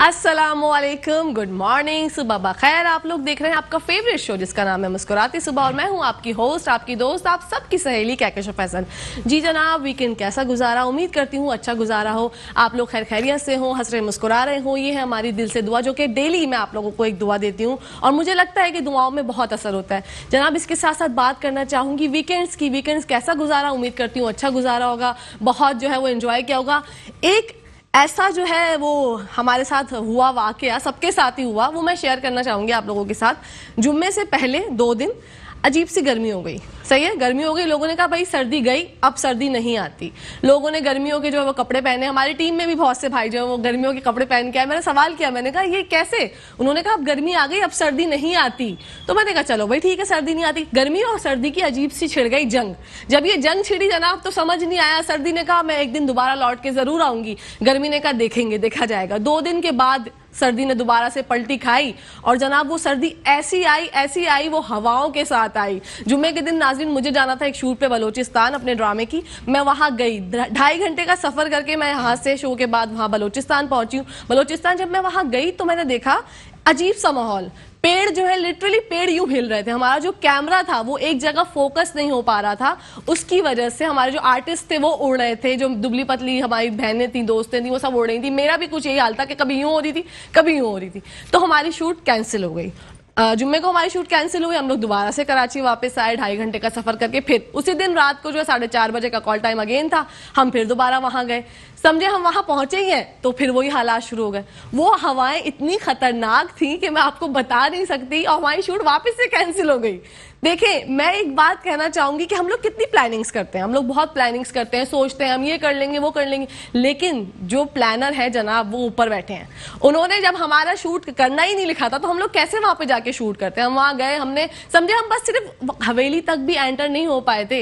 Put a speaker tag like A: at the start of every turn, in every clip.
A: अस्सलामुअलैकुम, good morning, सुबह बखैर। आप लोग देख रहे हैं आपका फेवरेट शो जिसका नाम है मुस्कुराती सुबह और मैं हूं आपकी होस्ट, आपकी दोस्त, आप सबकी सहेली कहकश फैसल। जी जनाब, वीकेंड कैसा गुजारा? उम्मीद करती हूँ अच्छा गुजारा हो, आप लोग खैर खैरियत से हो, हंस रहे मुस्कुरा रहे हो। ये है हमारी दिल से दुआ, जो कि डेली मैं आप लोगों को एक दुआ देती हूँ और मुझे लगता है कि दुआओं में बहुत असर होता है। जनाब, इसके साथ साथ बात करना चाहूँगी वीकेंड्स कैसा गुजारा। उम्मीद करती हूँ अच्छा गुजारा होगा, बहुत जो है वो एंजॉय किया होगा। एक ऐसा जो है वो हमारे साथ हुआ वाकया, सबके साथ ही हुआ, वो मैं शेयर करना चाहूंगी आप लोगों के साथ। जुम्मे से पहले 2 दिन अजीब सी गर्मी हो गई। सही है, गर्मी हो गई। लोगों ने कहा भाई सर्दी गई, अब सर्दी नहीं आती। लोगों ने गर्मियों के जो है वो कपड़े पहने। हमारी टीम में भी बहुत से भाई जो है वो गर्मियों के कपड़े पहन के आए। मैंने सवाल किया, मैंने कहा ये कैसे? उन्होंने कहा अब गर्मी आ गई, अब सर्दी नहीं आती। तो मैंने कहा चलो भाई ठीक है, सर्दी नहीं आती। गर्मी और सर्दी की अजीब सी छिड़ गई जंग। जब ये जंग छिड़ी जनाब तो समझ नहीं आया। सर्दी ने कहा मैं एक दिन दोबारा लौट के जरूर आऊंगी, गर्मी ने कहा देखेंगे, देखा जाएगा। 2 दिन के बाद सर्दी ने दोबारा से पलटी खाई और जनाब वो सर्दी ऐसी आई वो हवाओं के साथ आई। जुम्मे के दिन नाज़रीन मुझे जाना था एक शूट पे बलोचिस्तान अपने ड्रामे की। मैं वहां गई, 2.5 घंटे का सफर करके मैं यहाँ से शो के बाद वहां बलोचिस्तान पहुंची हूँ। बलोचिस्तान जब मैं वहां गई तो मैंने देखा अजीब सा माहौल। पेड़ जो है लिटरली पेड़ यूं हिल रहे थे। हमारा जो कैमरा था वो एक जगह फोकस नहीं हो पा रहा था, उसकी वजह से हमारे जो आर्टिस्ट थे वो उड़ रहे थे। जो दुबली पतली हमारी बहनें थी, दोस्तें थी, वो सब उड़ रही थी। मेरा भी कुछ यही हाल था कि कभी यूं हो रही थी, कभी यूं हो रही थी। तो हमारी शूट कैंसिल हो गई। जुम्मे को हमारी शूट कैंसिल हुई। हम लोग दोबारा से कराची वापस आए 2.5 घंटे का सफर करके। फिर उसी दिन रात को जो है 4:30 बजे का कॉल टाइम अगेन था। हम फिर दोबारा वहां गए। समझे हम वहां पहुंचे ही हैं तो फिर वही हालात शुरू हो गए। वो हवाएं इतनी खतरनाक थी कि मैं आपको बता नहीं सकती और हमारी शूट वापस से कैंसिल हो गई। देखें, मैं एक बात कहना चाहूंगी कि हम लोग कितनी प्लानिंग्स करते हैं। हम लोग बहुत प्लानिंग्स करते हैं, सोचते हैं हम ये कर लेंगे वो कर लेंगे, लेकिन जो प्लानर है जनाब वो ऊपर बैठे हैं। उन्होंने जब हमारा शूट करना ही नहीं लिखा था तो हम लोग कैसे वहां पे जाके शूट करते हैं? हम वहां गए, हमने समझे हम बस सिर्फ हवेली तक भी एंटर नहीं हो पाए थे।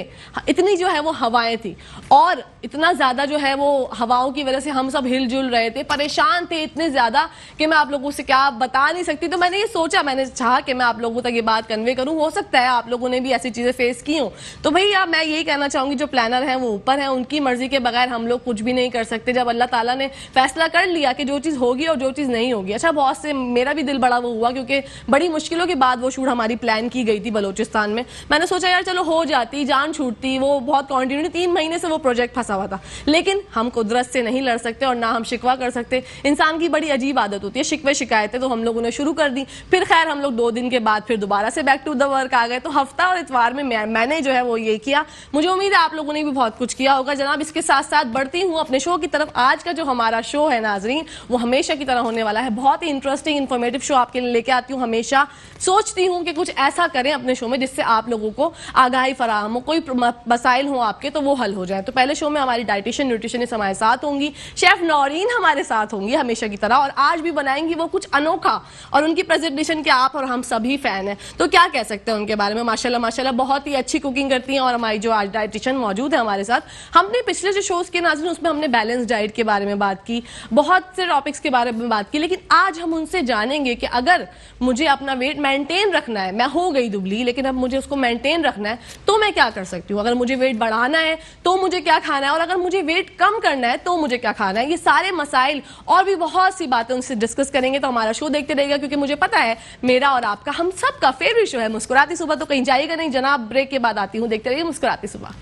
A: इतनी जो है वो हवाएं थी और इतना ज्यादा जो है वो हवाओं की वजह से हम सब हिलजुल रहे थे, परेशान थे इतने ज्यादा कि मैं आप लोगों से क्या बता नहीं सकती। तो मैंने ये सोचा, मैंने चाहा कि मैं आप लोगों तक ये बात कन्वे करूं। हो सकता है आप लोगों ने भी ऐसी चीजें फेस की हो। तो भैया मैं यही कहना चाहूंगी जो प्लानर है वो ऊपर है, उनकी मर्जी के बगैर हम लोग कुछ भी नहीं कर सकते। जब अल्लाह ताला ने फैसला कर लिया कि जो चीज होगी और जो चीज नहीं होगी। अच्छा, बहुत से मेरा भी दिल बड़ा वो हुआ क्योंकि बड़ी मुश्किलों के बाद वो शूट हमारी प्लान की गई थी बलोचिस्तान में। मैंने सोचा यार चलो हो जाती, जान छूटती। वो बहुत कॉन्टिन्यू 3 महीने से वो प्रोजेक्ट फंसा हुआ था, लेकिन हम कुदरत से नहीं लड़ सकते और ना हम शिकवा कर सकते। इंसान की बड़ी अजीब आदत होती है शिकवे शिकायतें, तो हम लोगों ने शुरू कर दी। फिर खैर हम लोग 2 दिन के बाद फिर दोबारा से बैक टू द वर्क आ गए। तो हफ्ता और इतवार में मैंने जो है वो ये किया। मुझे उम्मीद है आप लोगों ने भी बहुत कुछ किया होगा। जनाब, इसके साथ साथ बढ़ती हूँ अपने शो की तरफ। आज का जो हमारा शो है नाजरीन वो हमेशा की तरह होने वाला है। बहुत ही इंटरेस्टिंग इन्फॉर्मेटिव शो आपके लिए लेके आती हूँ। हमेशा सोचती हूँ कि कुछ ऐसा करें अपने शो में जिससे आप लोगों को आगाही फराहम हो, कोई मसाइल हो आपके तो वो हल हो जाए। तो पहले शो में हमारी डाइटिशियन न्यूट्रिशनिस्ट हमारे साथ होंगी, शेफ नौरीन हमारे साथ होंगी हमेशा की तरह, और आज भी बनाएंगी वो कुछ अनोखा। और उनकी प्रेजेंटेशन के आप और हम सभी फैन हैं, तो क्या कह सकते हैं उनके बारे में। माशाल्लाह माशाल्लाह बहुत ही अच्छी कुकिंग करती हैं। और हमारी जो आज डाइटिशियन मौजूद है हमारे साथ, हमने पिछले जो शोज के नाज़रीन उसमें हमने बैलेंस डाइट के बारे में बात की, बहुत से टॉपिक्स के बारे में बात की, लेकिन आज हम उनसे जानेंगे कि अगर मुझे अपना वेट मेंटेन रखना है, मैं हो गई दुबली लेकिन अब मुझे उसको मेंटेन रखना है तो मैं क्या कर सकती हूँ। अगर मुझे वेट बढ़ाना है तो मुझे क्या खाना है, और अगर मुझे वेट कम करना है तो मुझे क्या खाना है। ये सारे मसाइल और भी बहुत सी बातें उनसे डिस्कस करेंगे। तो हमारा शो देखते रहेगा क्योंकि मुझे पता है मेरा और आपका, हम सबका फेवरेट शो है मुस्कुराती सुबह। तो कहीं जाइएगा नहीं जनाब, ब्रेक के बाद आती हूँ, देखते रहिए मुस्कुराती सुबह।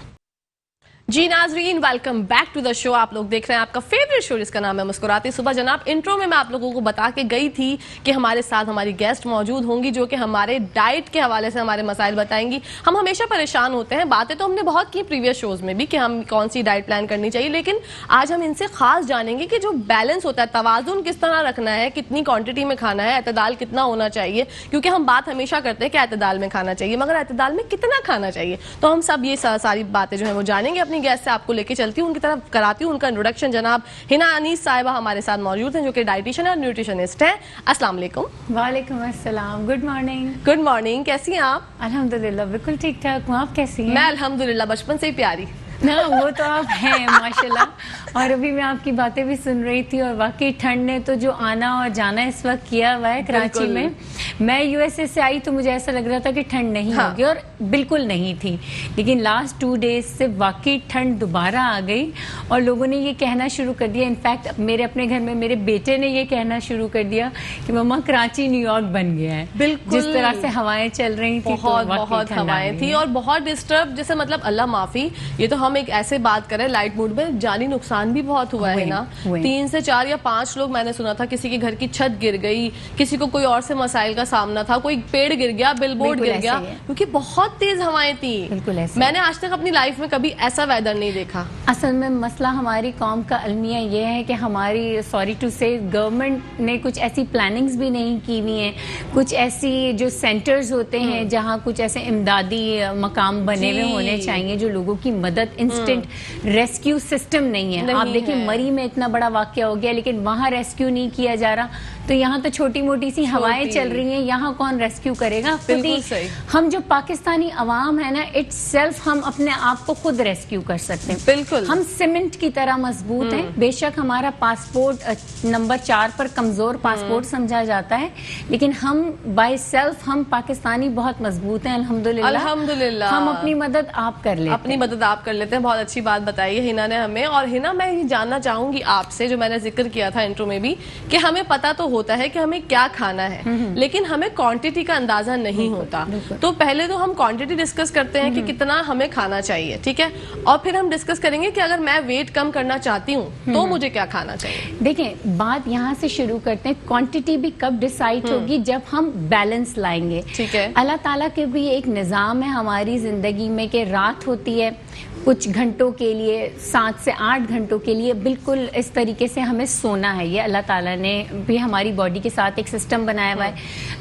A: जी नाजरीन, welcome back to the show. आप लोग देख रहे हैं आपका फेवरेट शो जिसका नाम है मुस्कुराती सुबह। जनाब, इंट्रो में मैं आप लोगों को बता के गई थी कि हमारे साथ हमारी गेस्ट मौजूद होंगी जो कि हमारे डाइट के हवाले से हमारे मसाइल बताएंगी। हम हमेशा परेशान होते हैं, बातें तो हमने बहुत की प्रीवियस शोज में भी कि हम कौन सी डाइट प्लान करनी चाहिए, लेकिन आज हम इनसे खास जानेंगे कि जो बैलेंस होता है, तवाज़ुन किस तरह रखना है, कितनी क्वांटिटी में खाना है, एतदाल कितना होना चाहिए। क्योंकि हम बात हमेशा करते हैं कि एतदाल में खाना चाहिए, मगर एतदाल में कितना खाना चाहिए। तो हम सब ये सारी बातें जो है वो जानेंगे। अपनी गेस्ट से आपको लेके चलती हूँ, उनकी तरफ कराती हूँ उनका इंट्रोडक्शन। जनाब हिना अनीस साहिबा हमारे साथ मौजूद हैं जो कि डाइटिशियन और न्यूट्रिशनिस्ट हैं। अस्सलाम वालेकुम।
B: वालेकुम अस्सलाम, गुड मॉर्निंग।
A: गुड मॉर्निंग, कैसी हैं आप?
B: अल्हम्दुलिल्लाह बिल्कुल ठीक ठाक हूँ, आप कैसी हैं?
A: मैं अल्हम्दुलिल्लाह बचपन से ही प्यारी।
B: ना वो तो आप हैं माशाल्लाह। और अभी मैं आपकी बातें भी सुन रही थी और वाकई ठंड ने तो जो आना और जाना इस वक्त किया हुआ है कराची में। मैं यूएसए से आई तो मुझे ऐसा लग रहा था कि ठंड नहीं होगी, और बिल्कुल नहीं थी। लेकिन लास्ट 2 डेज से वाकई ठंड दोबारा आ गई और लोगों ने ये कहना शुरू कर दिया, इनफैक्ट मेरे अपने घर में मेरे बेटे ने ये कहना शुरू कर दिया कि मम्मा कराची न्यूयॉर्क बन गया है।
A: बिल्कुल,
B: जिस तरह से हवाएं चल रही थी,
A: बहुत हवाएं थी और बहुत डिस्टर्ब, जैसे मतलब अल्लाह माफी, ये तो हम एक ऐसे बात करें लाइट मूड में, जानी नुकसान भी बहुत हुआ है ना। 3 से 4 या 5 लोग मैंने सुना था, किसी के घर की छत गिर गई, किसी को कोई और से मसाइल का सामना था, कोई पेड़ गिर गया, बिलबोर्ड गिर गया, क्योंकि बहुत तेज हवाएं थी।
B: बिल्कुल ऐसे।
A: मैंने आज तक अपनी लाइफ में कभी ऐसा वेदर नहीं देखा।
B: असल में मसला हमारी कौम का अलमिया ये है कि हमारी, सॉरी टू से, गवर्नमेंट ने कुछ ऐसी प्लानिंग्स भी नहीं की हुई हैं, कुछ ऐसी जो सेंटर्स होते हैं जहाँ कुछ ऐसे इमदादी मकाम बने हुए होने चाहिए जो लोगों की मदद, इंस्टेंट रेस्क्यू सिस्टम नहीं है। आप देखिए मरी में इतना बड़ा वाकया हो गया लेकिन वहाँ रेस्क्यू नहीं किया जा रहा, तो यहाँ तो छोटी मोटी सी हवाएं चल रही हैं, यहाँ कौन रेस्क्यू करेगा? खुद ही हम जो पाकिस्तानी अवाम है ना, इट्स सेल्फ हम अपने आप को खुद रेस्क्यू कर सकते हैं।
A: बिल्कुल,
B: हम सीमेंट की तरह मजबूत हैं। बेशक हमारा पासपोर्ट नंबर 4 पर कमजोर पासपोर्ट समझा जाता है, लेकिन हम बाय सेल्फ, हम पाकिस्तानी बहुत मजबूत हैं, अल्हम्दुलिल्लाह।
A: अल्हम्दुलिल्लाह
B: हम अपनी मदद आप कर लेते हैं।
A: अपनी मदद आप कर लेते हैं। बहुत अच्छी बात बताई है हिना ने हमें। और हिना, मैं ये जानना चाहूंगी आपसे, जो मैंने जिक्र किया था इंट्रो में भी, कि हमें पता तो होता है कि हमें क्या खाना है, लेकिन हमें क्वांटिटी का अंदाजा नहीं होता। तो पहले तो हम क्वांटिटी डिस्कस करते हैं कि कितना हमें खाना चाहिए, ठीक है, और फिर हम डिस्कस करेंगे कि अगर मैं वेट कम करना चाहती हूँ तो मुझे क्या खाना चाहिए।
B: देखें, बात यहाँ से शुरू करते हैं। क्वांटिटी भी कब डिसाइड होगी? जब हम बैलेंस लाएंगे।
A: ठीक है।
B: अल्लाह ताला के भी एक निज़ाम है हमारी जिंदगी में कि रात होती है कुछ घंटों के लिए, 7 से 8 घंटों के लिए बिल्कुल इस तरीके से हमें सोना है। ये अल्लाह ताला ने भी हमारी बॉडी के साथ एक सिस्टम बनाया हुआ है।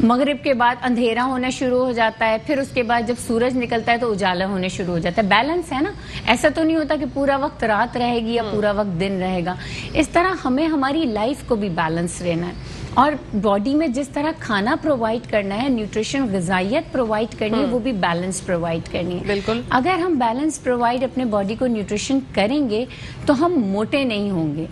B: मगरिब के बाद अंधेरा होना शुरू हो जाता है, फिर उसके बाद जब सूरज निकलता है तो उजाला होने शुरू हो जाता है। बैलेंस है ना, ऐसा तो नहीं होता कि पूरा वक्त रात रहेगी या पूरा वक्त दिन रहेगा। इस तरह हमें हमारी लाइफ को भी बैलेंस रहना है और बॉडी में जिस तरह खाना प्रोवाइड करना है, न्यूट्रिशन, ग़िज़ाइयत प्रोवाइड करनी है, वो भी बैलेंस प्रोवाइड करनी है।
A: बिल्कुल।
B: अगर हम बैलेंस प्रोवाइड अपने बॉडी को न्यूट्रिशन करेंगे तो हम मोटे नहीं होंगे,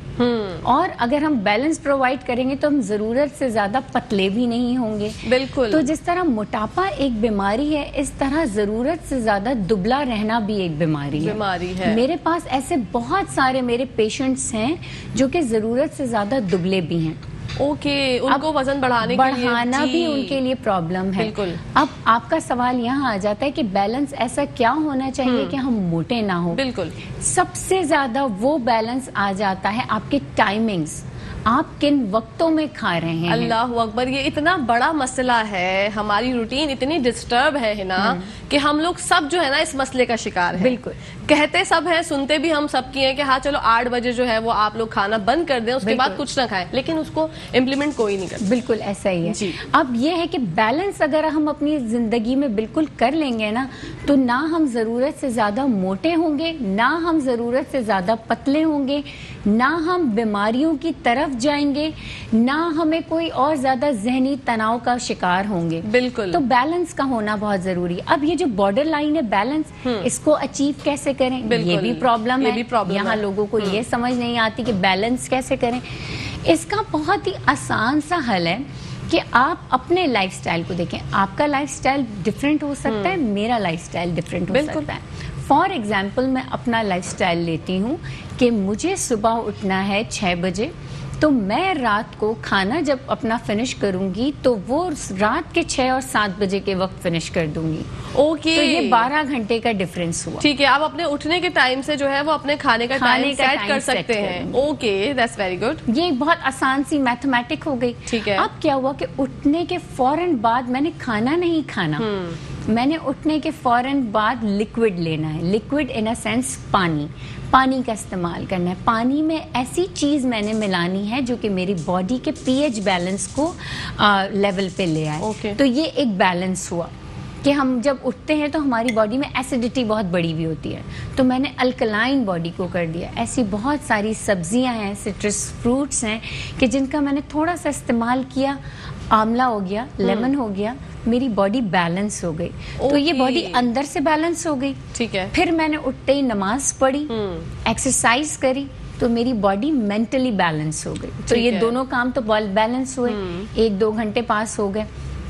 B: और अगर हम बैलेंस प्रोवाइड करेंगे तो हम ज़रूरत से ज़्यादा पतले भी नहीं होंगे।
A: बिल्कुल।
B: तो जिस तरह मोटापा एक बीमारी है, इस तरह ज़रूरत से ज़्यादा दुबला रहना भी एक बीमारी है। मेरे पास ऐसे बहुत सारे मेरे पेशेंट्स हैं जो कि ज़रूरत से ज़्यादा दुबले भी हैं।
A: ओके, उनको वजन
B: बढ़ाना भी उनके लिए प्रॉब्लम है।
A: बिल्कुल।
B: अब आपका सवाल यहाँ आ जाता है कि बैलेंस ऐसा क्या होना चाहिए कि हम मोटे ना हो।
A: बिल्कुल।
B: सबसे ज्यादा वो बैलेंस आ जाता है आपके टाइमिंग्स, आप किन वक्तों में खा रहे हैं।
A: अल्लाह अकबर, ये इतना बड़ा मसला है, हमारी रूटीन इतनी डिस्टर्ब है ना कि हम लोग सब जो है ना इस मसले का शिकार है।
B: बिल्कुल।
A: कहते सब हैं, सुनते भी हम सब की हैं कि हाँ चलो 8 बजे जो है वो आप लोग खाना बंद कर दें, उसके बाद कुछ ना खाएं, लेकिन उसको इम्प्लीमेंट कोई नहीं करता।
B: बिल्कुल ऐसा ही है
A: जी।
B: अब ये है कि बैलेंस अगर हम अपनी जिंदगी में बिल्कुल कर लेंगे ना, तो ना हम जरूरत से ज्यादा मोटे होंगे, ना हम जरूरत से ज्यादा पतले होंगे, ना हम बीमारियों की तरफ जाएंगे, ना हमें कोई और ज्यादा जहनी तनाव का शिकार होंगे।
A: बिल्कुल।
B: तो बैलेंस का होना बहुत जरूरी है। अब ये जो बॉर्डर लाइन है बैलेंस, इसको अचीव कैसे करें, ये भी प्रॉब्लम है। यहाँ लोगों को ये समझ नहीं आती कि बैलेंस कैसे करें। इसका बहुत ही आसान सा हल है कि आप अपने लाइफस्टाइल को देखें। आपका लाइफस्टाइल डिफरेंट हो सकता है, मेरा लाइफस्टाइल डिफरेंट हो सकता है। फॉर एग्जाम्पल, मैं अपना लाइफस्टाइल लेती हूँ कि मुझे सुबह उठना है 6 बजे, तो मैं रात को खाना जब अपना फिनिश करूंगी तो वो रात के 6 और 7 बजे के वक्त फिनिश कर दूंगी।
A: ओके।
B: तो ये 12 घंटे का डिफरेंस हुआ।
A: ठीक है, आप अपने उठने के टाइम से जो है वो अपने खाने का टाइम सेट कर सकते हैं। Okay, that's very good.
B: ये बहुत आसान सी मैथमेटिक हो गई।
A: ठीक है।
B: अब क्या हुआ कि उठने के फौरन बाद मैंने खाना नहीं खाना, मैंने उठने के फौरन बाद लिक्विड लेना है। लिक्विड इन अ सेंस पानी का इस्तेमाल करना है। पानी में ऐसी चीज मैंने मिलानी है जो कि मेरी बॉडी के पीएच बैलेंस को लेवल पे ले आए।
A: Okay.
B: तो ये एक बैलेंस हुआ कि हम जब उठते हैं तो हमारी बॉडी में एसिडिटी बहुत बड़ी भी होती है, तो मैंने अल्कलाइन बॉडी को कर दिया। ऐसी बहुत सारी सब्जियां हैं, सिट्रस फ्रूट्स हैं कि जिनका मैंने थोड़ा सा इस्तेमाल किया, आंवला हो गया, लेमन हो गया, मेरी बॉडी बैलेंस हो गई। तो ये बॉडी अंदर से बैलेंस हो गई।
A: ठीक है।
B: फिर मैंने उठते ही नमाज पढ़ी, एक्सरसाइज करी, तो मेरी बॉडी मेंटली बैलेंस हो गई। तो ये दोनों काम तो बैलेंस हुए। 1-2 घंटे पास हो गए।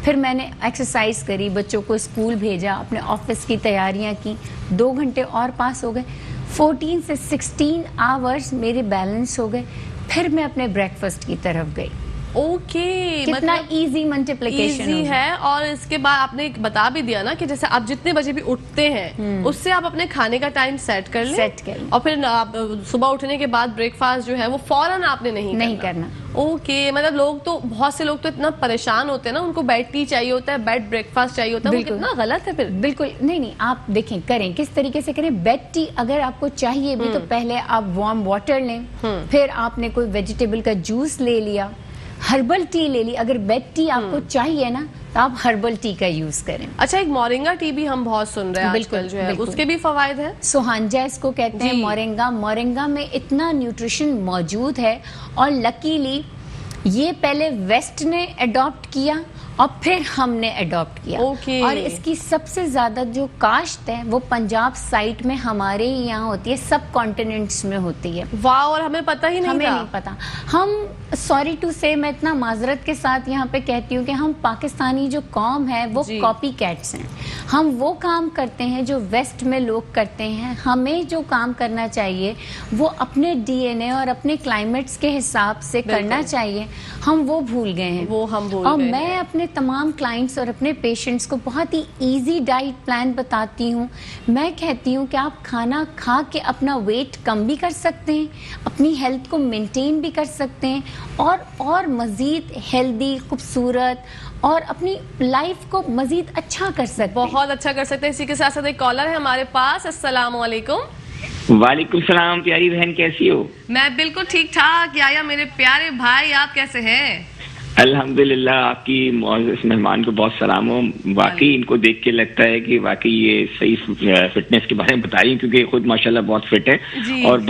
B: फिर मैंने एक्सरसाइज करी, बच्चों को स्कूल भेजा, अपने ऑफिस की तैयारियां की, 2 घंटे और पास हो गए, 14 से 16 आवर्स मेरे बैलेंस हो गए। फिर मैं अपने ब्रेकफास्ट की तरफ गई।
A: ओके,
B: कितना
A: मतलब
B: इजी मल्टीप्लिकेशन
A: इजी है। और इसके बाद आपने बता भी दिया ना कि जैसे आप जितने बजे भी उठते हैं उससे आप अपने खाने का टाइम सेट कर लें,
B: सेट कर लें।
A: और फिर आप सुबह उठने के बाद ब्रेकफास्ट जो है वो फौरन आपने नहीं
B: करना।
A: ओके, मतलब लोग तो, बहुत से लोग तो इतना परेशान होते हैं ना, उनको बेड टी चाहिए होता है, बेड ब्रेकफास्ट चाहिए होता है, वो कितना गलत है फिर।
B: बिल्कुल नहीं, आप देखें, करें किस तरीके से करें। बेड टी अगर आपको चाहिए भी तो पहले आप वार्म वाटर लें, फिर आपने कोई वेजिटेबल का जूस ले लिया, हर्बल टी ले ली। अगर बेड टी आपको चाहिए ना तो आप हर्बल टी का यूज करें।
A: अच्छा, एक मोरिंगा टी भी हम बहुत सुन रहे हैं आजकल जो है, उसके भी फवायद हैं।
B: सोहांजा इसको कहते हैं, मोरिंगा। मोरिंगा में इतना न्यूट्रिशन मौजूद है, और लकीली ये पहले वेस्ट ने अडॉप्ट किया और फिर हमने अडॉप्ट किया। और इसकी सबसे ज्यादा जो काश्त है वो पंजाब साइड में हमारे यहाँ होती है, सब कॉन्टिनेंट्स में होती है।
A: वाह, और हमें पता ही नहीं
B: हमें
A: था।
B: नहीं पता। हम सॉरी टू से, मैं इतना माजरत के साथ यहाँ पे कहती हूँ कि हम पाकिस्तानी जो कौम है वो कॉपी कैट्स हैं। हम वो काम करते हैं जो वेस्ट में लोग करते हैं। हमें जो काम करना चाहिए वो अपने डीएनए और अपने क्लाइमेट्स के हिसाब से करना चाहिए, हम वो भूल गए हैं।
A: वो हम भूल
B: और
A: गए
B: मैं
A: हैं।
B: अपने तमाम क्लाइंट्स और अपने पेशेंट्स को बहुत ही इजी डाइट प्लान बताती हूँ। मैं कहती हूँ कि आप खाना खा के अपना वेट कम भी कर सकते हैं, अपनी हेल्थ को मेंटेन भी कर सकते हैं, और मजीद हेल्दी, खूबसूरत और अपनी लाइफ को मजीद अच्छा कर सकते हैं।
A: बहुत अच्छा कर सकते हैं। इसी के साथ साथ एक कॉलर है हमारे पास। अस्सलाम वालेकुम।
C: वालेकुम सलाम। प्यारी बहन, कैसी हो?
A: मैं बिल्कुल ठीक ठाक। या मेरे प्यारे भाई, आप कैसे हैं?
C: अल्हम्दुलिल्लाह, आपकी मुअज़्ज़ज़ मेहमान को बहुत सलाम हो। वाकई इनको देख के लगता है कि वाकई ये सही फिटनेस के बारे में बताइए, क्योंकि खुद माशाल्लाह बहुत फिट है और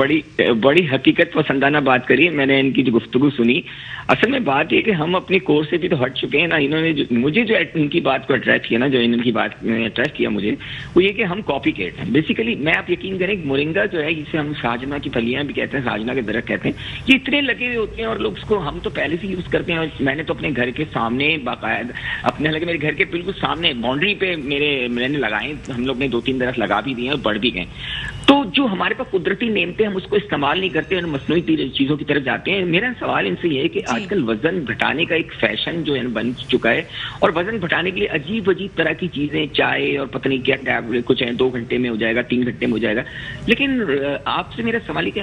C: बड़ी हकीकत पसंदाना बात करी। मैंने इनकी जो गुफ्तगू सुनी, असल में बात ये कि हम अपने कोर्स से भी तो हट चुके हैं ना। इन्होंने मुझे जो इनकी बात को अट्रैक्ट किया ना, जो इनकी बात ने अट्रैक्ट किया मुझे, वो ये कि हम कॉपी कैट हैं बेसिकली। मैं, आप यकीन करें, मोरिंगा जो है, जिसे हम साजना की फलियां भी कहते हैं, साजना के दरख्त कहते हैं, ये इतने लगे हुए होते हैं और लोग उसको, हम तो पहले से यूज करते हैं। मैंने तो अपने घर के सामने बाकायदा, अपने हालांकि मेरे घर के बिल्कुल सामने बाउंड्री पे मैंने लगाए, हम लोग ने 2-3 दरख्त लगा भी दिए और बढ़ भी गए। तो जो हमारे पास कुदरती नेमते, हम उसको इस्तेमाल नहीं करते और मसनूई चीजों की तरफ जाते हैं। मेरा सवाल इनसे ये है कि आजकल वजन घटाने का एक फैशन जो है बन चुका है, और वजन घटाने के लिए अजीब अजीब तरह की चीजें, चाय और पता नहीं क्या टैबलेट, कुछ है 2 घंटे में हो जाएगा, 3 घंटे में हो जाएगा। लेकिन आपसे मेरा सवाल है कि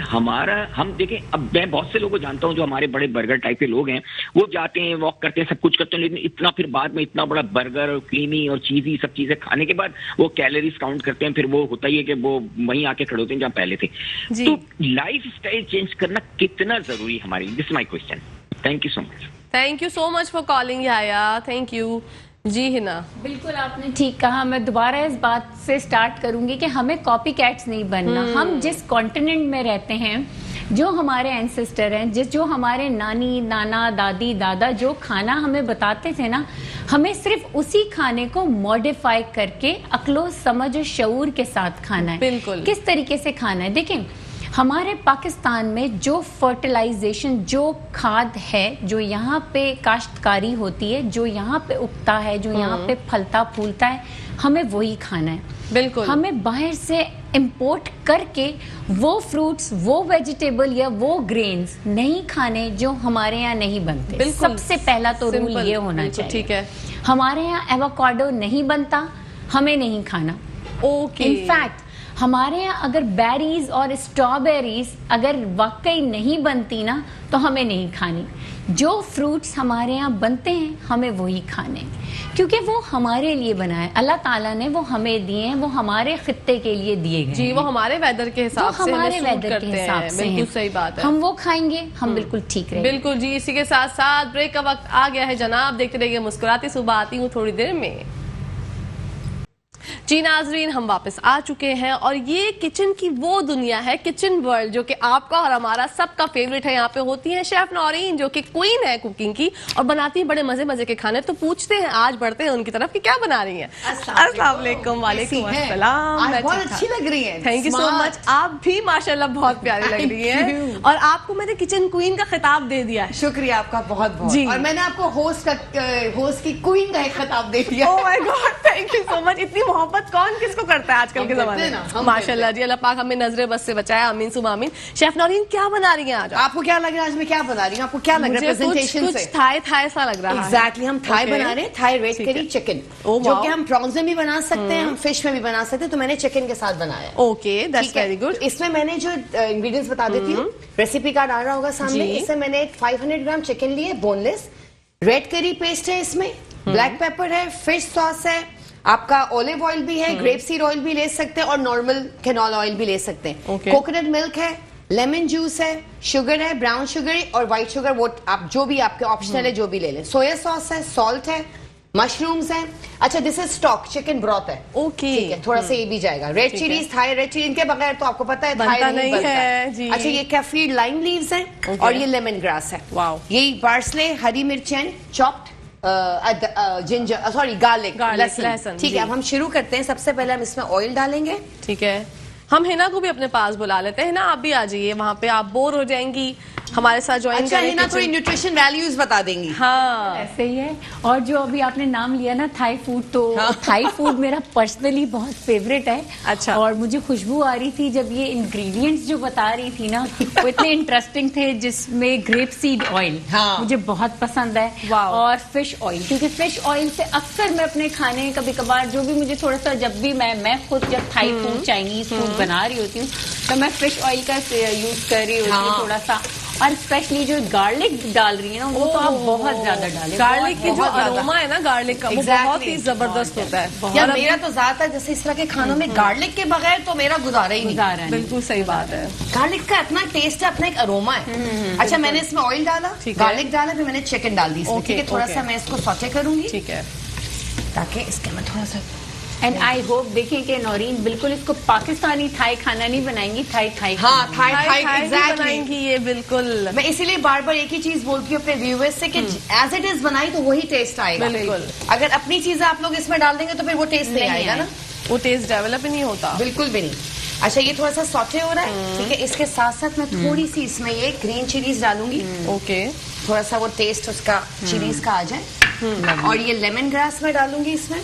C: हम देखें, अब मैं बहुत से लोगों को जानता हूं जो हमारे बड़े बर्गर टाइप के लोग हैं, वो जाते हैं, वॉक करते हैं, सब कुछ करते हैं, लेकिन इतना फिर बाद में इतना बड़ा बर्गर और क्रीमी और चीजी सब चीजें खाने के बाद वो कैलोरीज काउंट करते हैं। फिर वो होता ही है कि वो वहीं आके खड़े होते हैं जहाँ पहले थे। तो लाइफ स्टाइल चेंज करना कितना जरूरी है हमारी? This my question. Thank you so much.
A: Thank you so much for calling याया, थैंक यू। जी हिना,
B: बिल्कुल आपने ठीक कहा। मैं दोबारा इस बात से स्टार्ट करूंगी कि हमें कॉपी कैट्स नहीं बनना। हम जिस कॉन्टिनेंट में रहते हैं, जो हमारे एंसेस्टर हैं, जो हमारे नानी, नाना, दादी, दादा जो खाना हमें बताते थे ना, हमें सिर्फ उसी खाने को मॉडिफाई करके अक्लो समझ और शऊर के साथ खाना है।
A: बिल्कुल।
B: किस तरीके से खाना है? देखें, हमारे पाकिस्तान में जो फर्टिलाइजेशन, जो खाद है, जो यहाँ पे काश्तकारी होती है, जो यहाँ पे उगता है, जो यहाँ पे फलता फूलता है, हमें वही खाना है।
A: बिल्कुल।
B: हमें बाहर से इंपोर्ट करके वो फ्रूट्स, वो वेजिटेबल या वो ग्रेन्स नहीं खाने जो हमारे यहाँ नहीं बनते। सबसे पहला तो रूल ये होना चाहिए।
A: ठीक है।
B: हमारे यहाँ एवोकाडो नहीं बनता, हमें नहीं खाना।
A: ओके।
B: इनफैक्ट हमारे यहाँ अगर बेरीज और स्ट्रॉबेरीज अगर वाकई नहीं बनती ना, तो हमें नहीं खानी। जो फ्रूट्स हमारे यहाँ बनते हैं हमें वही खाने, क्योंकि वो हमारे लिए बना है। अल्लाह ताला ने वो हमें दिए हैं, वो हमारे खित्ते के लिए दिए गए।
A: जी, वो हमारे वेदर के हिसाब से,
B: हमारे वेदर के हिसाब से
A: बिल्कुल सही बात है।
B: हम वो खाएंगे, हम बिल्कुल ठीक रहेंगे।
A: बिल्कुल जी। इसी के साथ साथ ब्रेक का वक्त आ गया है जनाब। देखते रहिए मुस्कुराती सुबह। आती हूँ थोड़ी देर में। जी नाजरीन, हम वापस आ चुके हैं और ये किचन की वो दुनिया है, किचन वर्ल्ड, जो कि आपका और हमारा सबका फेवरेट है। यहाँ पे होती है शेफ नौरीन, जो कि क्वीन है कुकिंग की और बनाती है बड़े मजे मजे के खाने। तो पूछते हैं, आज बढ़ते हैं उनकी तरफ कि क्या बना रही हैं। अस्सलाम वालेकुम। वालेकुम अस्सलाम। मैं
D: बहुत अच्छी लग रही है।
A: Thank you so much. आप भी माशाल्लाह बहुत प्यारी लग रही है और आपको मैंने किचन क्वीन का खिताब दे दिया है।
D: शुक्रिया आपका बहुत बहुत।
A: जी।
D: और मैंने आपको होस्ट की क्वीन का एक खिताब दे दिया।
A: Oh my God, thank you so much. इतनी मोहब्बत कौन किसको करता है आजकल के जमाने में। माशाल्लाह जी, अल्लाह पाक हमें नजरे बस से बचाया। आमीन सुबह आमीन। शेफ नौरीन, क्या बना रही हैं आज?
D: आपको क्या लग रहा है आज मैं क्या बना रही हूँ? आपको क्या लग रहा है प्रेजेंटेशन से?
A: कुछ थाई थाई सा लग रहा है।
D: एग्जैक्टली, हम थाई बना रहे हैं, थाई रेड
A: ठीक है।
D: करी चिकन,
A: Oh,
D: जो
A: wow.
D: कि हम प्रॉन्स में भी बना सकते हैं, हम फिश में भी बना सकते हैं। तो मैंने चिकन के साथ बनाया है।
A: Okay, that's very good.
D: तो इसमें मैंने जो इंग्रेडिएंट्स बता देती हूँ, रेसिपी कार्ड आ रहा होगा सामने।
A: जी।
D: इसमें मैंने 500 ग्राम चिकन लिए बोनलेस, रेड करी पेस्ट है इसमें, ब्लैक पेपर है, फिश सॉस है, आपका ऑलिव ऑयल भी है, ग्रेप सीड ऑयल भी ले सकते हैं और नॉर्मल कैनोला ऑयल भी ले सकते हैं।
A: Okay.
D: कोकोनट मिल्क है, लेमन जूस है, शुगर है, ब्राउन शुगर और व्हाइट शुगर, वो आप जो भी आपके ऑप्शनल है, जो भी ले लें। सोया सॉस है, सॉल्ट है, मशरूम्स है। अच्छा, this is stock, chicken broth है।
A: ओके,
D: ठीक है, थोड़ा सा ये भी जाएगा। Red chillies, Thai red chilli, इनके बगैर तो आपको पता है थाई
A: बनता
D: नहीं
A: नहीं
D: बनता
A: है, जी।
D: अच्छा, ये कैफीड लाइम लीव्स हैं
A: Okay.
D: और ये लेमन ग्रास है।
A: Wow.
D: ये पार्सले, हरी मिर्चें, चॉप्ड जिंजर, सॉरी गार्लिक,
A: लहसुन,
D: लहसुन। ठीक
A: जी।
D: है, अब हम शुरू करते हैं। सबसे पहले हम इसमें ऑयल डालेंगे।
A: ठीक है, हम हिना को भी अपने पास बुला लेते हैं। हिना, आप भी आ जाइए, वहाँ पे आप बोर हो जाएंगी, हमारे साथ ज्वाइन
D: अच्छा,
A: करें।
D: हिना थोड़ी न्यूट्रिशन वैल्यूज बता देंगी।
A: हाँ,
B: ऐसे ही है। और जो अभी आपने नाम लिया ना थाई फूड, तो थाई फूड मेरा पर्सनली बहुत फेवरेट है।
A: अच्छा।
B: और मुझे खुशबू आ रही थी जब ये इंग्रेडिएंट्स जो बता रही थी ना, वो इतने इंटरेस्टिंग थे, जिसमें ग्रेप सीड ऑयल
D: हाँ।
B: मुझे बहुत पसंद है,
A: वाओ।
B: और फिश ऑयल, क्योंकि फिश ऑयल से अक्सर मैं अपने खाने कभी कभार जो भी मुझे थोड़ा सा, जब भी मैं खुद जब थाई फूड, चाइनीज फूड बना रही होती हूँ, तो मैं फिश ऑयल का यूज कर रही होती हूँ
D: हाँ।
B: थोड़ा सा। और स्पेशली जो गार्लिक डाल रही है ना, वो तो आप बहुत ज्यादा डालें।
A: गार्लिक की जो
D: बहुत ज्यादा।
A: अरोमा है ना गार्लिक का, वो
D: Exactly.
A: बहुत ही जबरदस्त होता है।
D: यार मेरा तो ज्यादातर जैसे इस तरह के खानों में गार्लिक के बगैर तो मेरा गुजारा ही नहीं।
B: गुजारा नहीं।
A: बिल्कुल सही बात है।
D: गार्लिक का अपना टेस्ट है, अपना एक अरोमा है। अच्छा, मैंने इसमें ऑयल डाला,
A: ठीक है।
D: गार्लिक डाला, फिर मैंने चिकन डाल दी इसमें।
A: Okay,
D: ठीक है, थोड़ा
A: okay.
D: सा मैं इसको सौटे करूंगी
A: ठीक है,
D: ताकि इसके मैं थोड़ा सा
B: एंड आई होप देखें कि नौरीन बिल्कुल इसको पाकिस्तानी थाई खाना नहीं बनाएंगी, थाई थाई
D: हाँ, थाई
A: थाई
D: थाई
A: थाई भी
D: एग्जैक्टली।
A: बनाएंगी ये, बिल्कुल
D: मैं इसीलिए बार बार एक ही चीज बोलती हूँ अपने व्यूअर्स से कि एज इट इज बनाई तो वही टेस्ट आएगा।
A: बिल्कुल।
D: अगर अपनी चीजें आप लोग इसमें डाल देंगे तो फिर वो टेस्ट नहीं
B: नहीं
D: आएगा ना,
A: वो टेस्ट डेवलप ही नहीं होता।
D: बिल्कुल भी नहीं। अच्छा, ये थोड़ा सा सौटे हो रहा है, ठीक है। इसके साथ साथ मैं थोड़ी सी इसमें ये ग्रीन चिलीज डालूंगी,
A: ओके,
D: थोड़ा सा वो टेस्ट उसका चिलीज का आ जाए। और ये लेमन ग्रास में डालूंगी इसमें,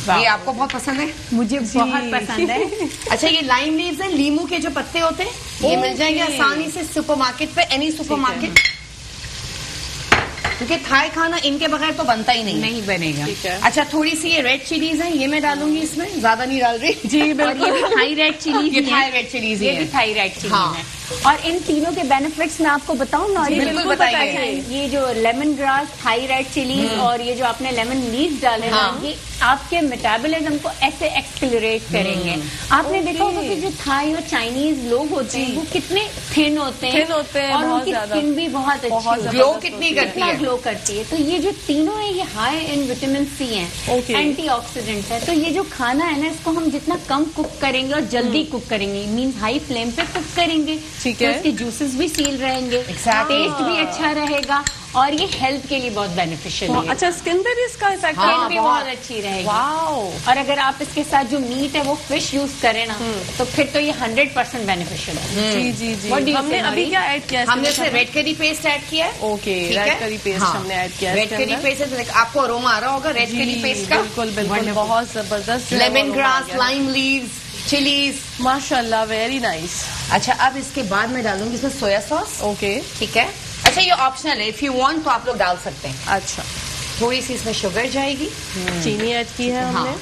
D: ये आपको बहुत पसंद है,
B: मुझे बहुत पसंद है।
D: अच्छा, ये लाइम लीव्स हैं, लीमू के जो पत्ते होते हैं, ये मिल जाएंगे आसानी से सुपरमार्केट पे, एनी सुपरमार्केट। क्योंकि थाई खाना इनके बगैर तो बनता ही नहीं।
B: नहीं बनेगा।
A: ठीक है।
D: अच्छा, थोड़ी सी ये रेड चिलीज है, ये मैं डालूंगी इसमें, ज्यादा नहीं डाल रही।
A: जी
B: और ये
A: बिल्कुल।
B: भी थाई रेड चिलीज
D: ये
B: है।
D: थाई रेड चिलीज
B: ये
D: है।
B: भी थाई रेड चिलीज
D: हाँ।
B: है। और इन तीनों के बेनिफिट्स मैं आपको बताऊं नौरी,
D: जी, बिल्कुल बताइए।
B: ये जो lemon grass, Thai red chillies और ये जो आपने लेमन लीव्स डाले हैं,
D: हाँ।
B: ये आपके मेटाबॉलिज्म को ऐसे एक्सेलरेट करेंगे। आपने देखा होगा कि जो थाई और चाइनीज लोग होते हैं वो कितने थिन होते हैं,
A: Thin होते हैं,
B: और
A: बहुत
B: उनकी
A: ज्यादा।
B: स्किन भी बहुत अच्छी
A: बहुत
B: होती है,
D: ग्लो कितनी करती
B: कितना
D: है।
B: ग्लो करती है। तो ये जो तीनों है, ये हाई इन विटामिन सी हैं,
A: Okay.
B: एंटीऑक्सीडेंट्स है। तो ये जो खाना है ना, इसको हम जितना कम कुक करेंगे और जल्दी कुक करेंगे, मींस हाई फ्लेम पे कुक करेंगे,
A: ठीक
B: तो
A: है।
B: इसके जूसेस भी सील रहेंगे,
D: Exactly.
B: टेस्ट भी अच्छा रहेगा, और ये हेल्थ के लिए बहुत बेनिफिशियल है।
A: अच्छा, स्किन पे भी इसका इफेक्ट
D: हाँ,
B: स्किन भी बहुत अच्छी रहेगी।
A: वाओ।
B: और अगर आप इसके साथ जो मीट है वो फिश यूज करें ना, तो फिर तो ये 100% बेनिफिशियल है।
A: जी जी जी।
B: What do you
A: हमने
B: say,
A: अभी
B: Nori?
A: क्या ऐड किया है
D: हमने
A: इसमें?
D: इसमें रेड करी पेस्ट ऐड किया है।
A: ओके,
D: ठीक
A: रेड
D: है?
A: करी पेस्ट
D: हाँ।
A: हमने ऐड किया है
D: रेड
A: इसके
D: करी
A: अंदर।
D: पेस्ट, आपको अरोमा आ रहा होगा रेड करी
A: जी,
D: पेस्ट का।
A: बिल्कुल बिल्कुल, बहुत जबरदस्त जो है वो
D: लेमन
A: aroma
D: ग्रास,
A: आ गया।
D: Lime leaves, chillies.
A: माशाल्लाह, वेरी नाइस।
D: अच्छा, अब इसके बाद मैं डालूंगी इसमें सोया सॉस।
A: ओके,
D: ठीक है। अच्छा, ये ऑप्शनल है, इफ यू वांट तो आप लोग डाल सकते हैं।
A: अच्छा,
D: थोड़ी सी इसमें शुगर जाएगी।
A: चीनी ऐड की है हमने।
D: हाँ।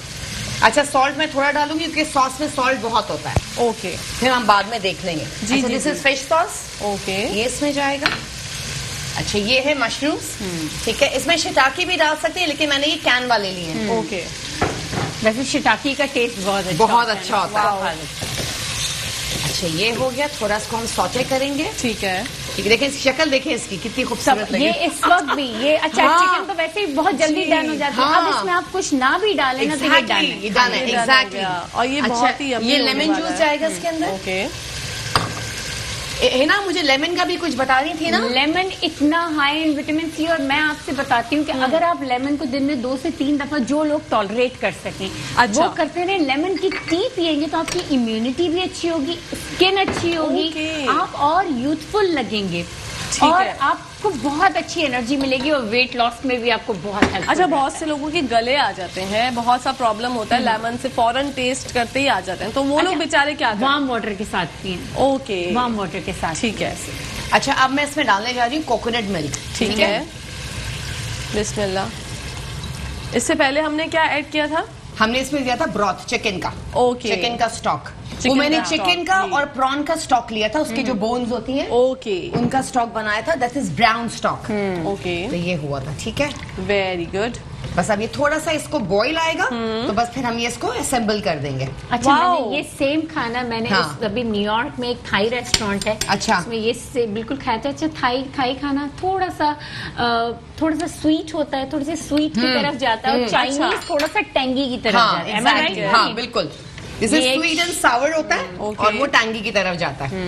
D: अच्छा, सॉल्ट मैं थोड़ा डालूंगी क्योंकि सॉस में सॉल्ट बहुत होता है,
A: ओके
D: फिर हम बाद में देख लेंगे।
A: जी,
D: अच्छा,
A: जी,
D: दिस
A: जी।
D: इज फिश सॉस,
A: ओके,
D: ये इसमें जाएगा। अच्छा, ये है मशरूम्स, ठीक है। इसमें शिटाकी भी डाल सकते हैं, लेकिन मैंने ये कैन वाले लिए हैं।
A: ओके,
B: वैसे शिटाकी का टेस्ट बहुत
D: बहुत अच्छा होता है।
B: वाओ।
D: अच्छा, ये हो गया, थोड़ा इसको हम सौटे करेंगे।
A: ठीक है।
D: ठीक है, देखें इसकी शक्ल, देखें इसकी कितनी खूबसूरत लगी।
B: ये इस वक्त भी ये अच्छा
D: हाँ।
B: चिकन तो वैसे ही बहुत जल्दी
D: जी,
B: डन हो जाती है।
D: हाँ।
B: अब इसमें आप कुछ ना भी डालें ना तो ये डन है।
D: ये डन है,
A: ये done हो
D: एग्जैक्टली।
A: गया। और ये बहुत ही yummy
D: ये
A: होने
D: लेमन
A: वाला
D: जूस
A: है।
D: जाएगा इसके अंदर।
A: ओके,
D: है ना, मुझे लेमन का भी कुछ बता रही थी ना।
B: लेमन इतना हाई इन विटामिन सी, और मैं आपसे बताती हूँ कि अगर आप लेमन को दिन में 2 से 3 दफा, जो लोग टॉलरेट कर सकें
A: अच्छा।
B: वो करते रहे। लेमन की टी पियेंगे तो आपकी इम्यूनिटी भी अच्छी होगी, स्किन अच्छी होगी,
A: ओके।
B: आप और यूथफुल लगेंगे
A: ठीक
B: और
A: है।
B: आपको बहुत अच्छी एनर्जी मिलेगी और वेट लॉस में भी आपको बहुत हेल्प।
A: अच्छा, बहुत से लोगों के गले आ जाते हैं, बहुत सा प्रॉब्लम होता है, लेमन से फौरन टेस्ट करते ही आ जाते हैं, तो वो लोग बेचारे क्या करें?
B: वार्म वाटर के साथ पिए,
A: ओके,
B: वार्म वाटर के साथ।
A: ठीक है,
D: अच्छा, अब मैं इसमें डालने जा रही हूँ कोकोनट मिल्क।
A: ठीक है, बिस्मिल्लाह। इससे पहले हमने क्या ऐड किया था?
D: हमने इसमें दिया था ब्रॉथ, चिकन का।
A: ओके।
D: चिकन का स्टॉक।
A: चिकन
D: वो मैंने
A: का
D: चिकन
A: stock,
D: का
A: जी।
D: और प्रॉन का स्टॉक लिया था, उसकी जो बोन्स होती हैं
A: ओके,
D: उनका स्टॉक बनाया था। That is brown stock.
A: Okay,
D: तो ये हुआ था, ठीक है।
A: Very good.
D: बस अब ये थोड़ा सा इसको बॉईल आएगा तो बस फिर हम ये इसको असेंबल कर देंगे।
B: अच्छा,
A: वाओ।
B: मैंने ये सेम खाना मैंने
D: हाँ।
B: अभी न्यूयॉर्क में एक थाई रेस्टोरेंट है,
D: अच्छा।
B: उसमें ये से बिल्कुल खाया था। अच्छा, थाई खाना थोड़ा सा स्वीट होता है, थोड़ी सी स्वीट की तरफ जाता है, और चाइनीज
A: अच्छा।
B: थोड़ा सा टैंगी की तरफ
D: हाँ,
B: जाता है। Am I
D: exactly,
B: right?
D: हाँ, बिल्कुल। जैसे
B: ये एक-
D: स्वीट एंड सावर होता है
A: ओके।
D: और वो टैंगी की तरफ जाता है।